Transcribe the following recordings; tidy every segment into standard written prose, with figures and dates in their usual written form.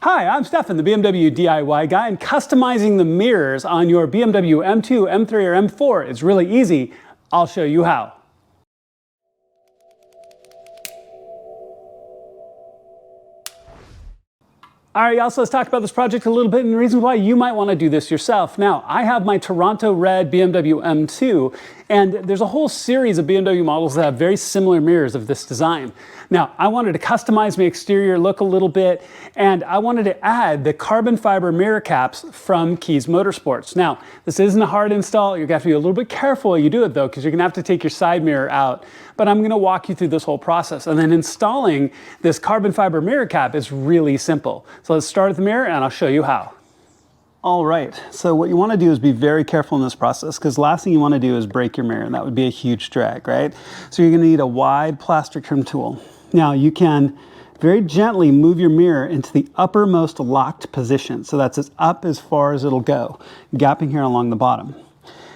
Hi, I'm Stefan, the BMW DIY guy, and customizing the mirrors on your BMW M2, M3, or M4 is really easy. I'll show you how. All right, y'all, so let's talk about this project a little bit and the reasons why you might want to do this yourself. Now, I have my Toronto red BMW M2, and there's a whole series of BMW models that have very similar mirrors of this design. Now, I wanted to customize my exterior look a little bit, and I wanted to add the carbon fiber mirror caps from Kies Motorsports. Now, this isn't a hard install. You're going to have to be a little bit careful while you do it, though, because you're going to have to take your side mirror out. But I'm going to walk you through this whole process. And then installing this carbon fiber mirror cap is really simple. So let's start at the mirror, and I'll show you how. All right, so what you want to do is be very careful in this process, because the last thing you want to do is break your mirror, and that would be a huge drag, right? So you're going to need a wide plastic trim tool. Now you can very gently move your mirror into the uppermost locked position. So that's as up as far as it'll go, gapping here along the bottom.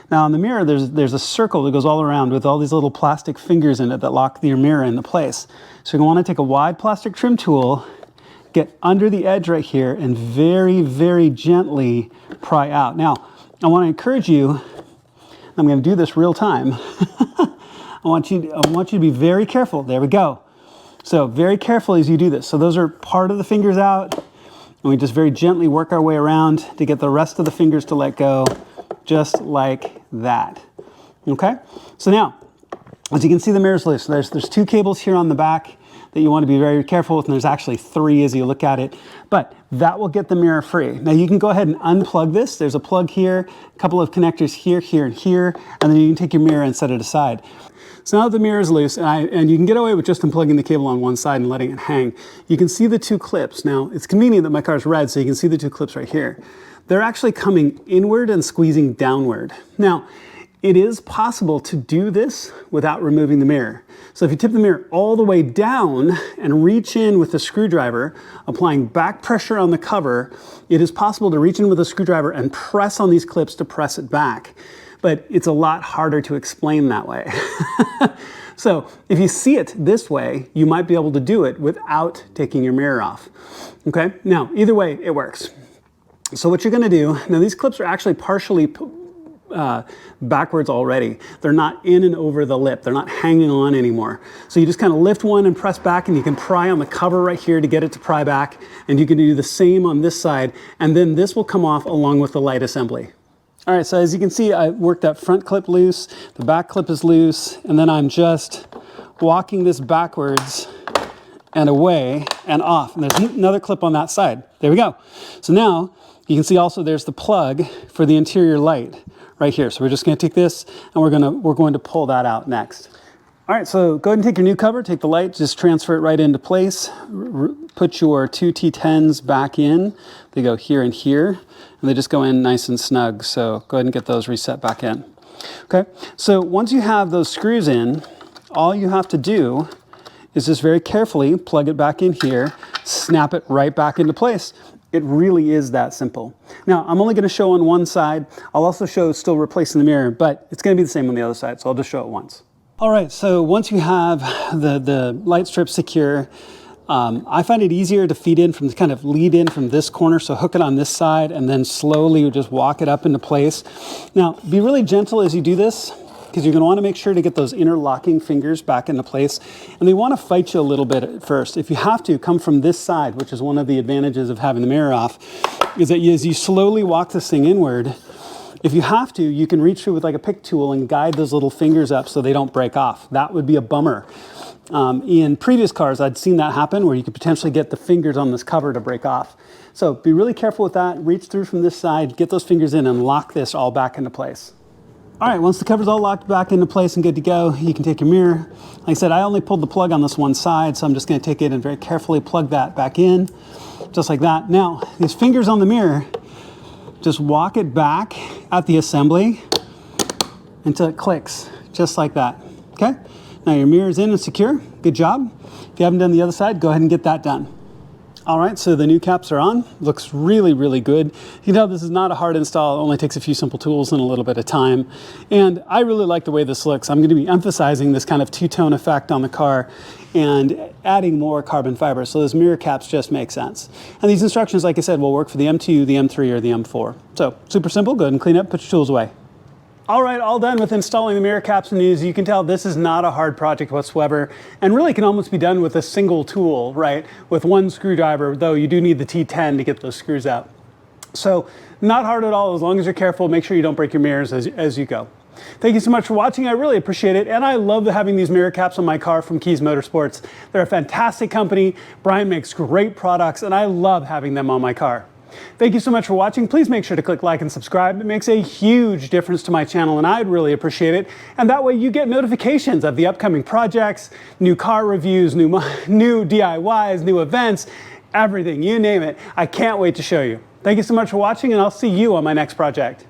Now on the mirror, there's a circle that goes all around with all these little plastic fingers in it that lock your mirror into place. So you're going to want to take a wide plastic trim tool, get under the edge right here, and very, very gently pry out. Now, I want to encourage you, I'm going to do this real time. I want you to be very careful. There we go. So very carefully as you do this. So those are part of the fingers out, and we just very gently work our way around to get the rest of the fingers to let go, just like that. Okay? So now, as you can see, the mirror's loose. So there's two cables here on the back that you want to be very careful with, and there's actually three as you look at it, but that will get the mirror free. Now you can go ahead and unplug this. There's a plug here, a couple of connectors here, here, and here, and then you can take your mirror and set it aside. So now that the mirror is loose, and you can get away with just unplugging the cable on one side and letting it hang, you can see the two clips. Now, it's convenient that my car's red, so you can see the two clips right here. They're actually coming inward and squeezing downward. Now, it is possible to do this without removing the mirror. So if you tip the mirror all the way down and reach in with a screwdriver, applying back pressure on the cover, it is possible to reach in with a screwdriver and press on these clips to press it back. But it's a lot harder to explain that way. So if you see it this way, you might be able to do it without taking your mirror off. Okay, now either way, it works. So what you're gonna do, now these clips are actually partially backwards already. They're not in and over the lip. They're not hanging on anymore. So you just kind of lift one and press back, and you can pry on the cover right here to get it to pry back. And you can do the same on this side, and then this will come off along with the light assembly. All right, so as you can see, I worked that front clip loose, the back clip is loose, and then I'm just walking this backwards and away and off. And there's another clip on that side. There we go. So now you can see also there's the plug for the interior light right here. So we're just gonna take this and we're going to pull that out next. All right, so go ahead and take your new cover, take the light, just transfer it right into place. Put your two T10s back in. They go here and here, and they just go in nice and snug. So go ahead and get those reset back in. Okay, so once you have those screws in, all you have to do is just very carefully plug it back in here, snap it right back into place. It really is that simple. Now, I'm only gonna show on one side. I'll also show still replacing the mirror, but it's gonna be the same on the other side, so I'll just show it once. All right, so once you have the light strip secure, I find it easier to feed in from, kind of lead in from this corner, so hook it on this side and then slowly just walk it up into place. Now, be really gentle as you do this, because you're going to want to make sure to get those interlocking fingers back into place. And they want to fight you a little bit at first. If you have to, come from this side, which is one of the advantages of having the mirror off, is that as you slowly walk this thing inward, if you have to, you can reach through with like a pick tool and guide those little fingers up so they don't break off. That would be a bummer. In previous cars, I'd seen that happen where you could potentially get the fingers on this cover to break off. So be really careful with that. Reach through from this side, get those fingers in, and lock this all back into place. All right, once the cover's all locked back into place and good to go, you can take your mirror. Like I said, I only pulled the plug on this one side, so I'm just gonna take it and very carefully plug that back in, just like that. Now, these fingers on the mirror, just walk it back at the assembly until it clicks, just like that, okay? Now your mirror is in and secure, good job. If you haven't done the other side, go ahead and get that done. All right, so the new caps are on. Looks really, really good. You can tell this is not a hard install. It only takes a few simple tools and a little bit of time. And I really like the way this looks. I'm going to be emphasizing this kind of two-tone effect on the car and adding more carbon fiber. So those mirror caps just make sense. And these instructions, like I said, will work for the M2, the M3, or the M4. So super simple. Go ahead and clean up, put your tools away. All right, all done with installing the mirror caps and as you can tell, this is not a hard project whatsoever and really can almost be done with a single tool, right? With one screwdriver, though you do need the T10 to get those screws out. So not hard at all, as long as you're careful, make sure you don't break your mirrors as you go. Thank you so much for watching. I really appreciate it. And I love having these mirror caps on my car from Kies Motorsports. They're a fantastic company. Brian makes great products and I love having them on my car. Thank you so much for watching. Please make sure to click like and subscribe. It makes a huge difference to my channel and I'd really appreciate it. And that way you get notifications of the upcoming projects, new car reviews, new DIYs, new events, everything, you name it. I can't wait to show you. Thank you so much for watching and I'll see you on my next project.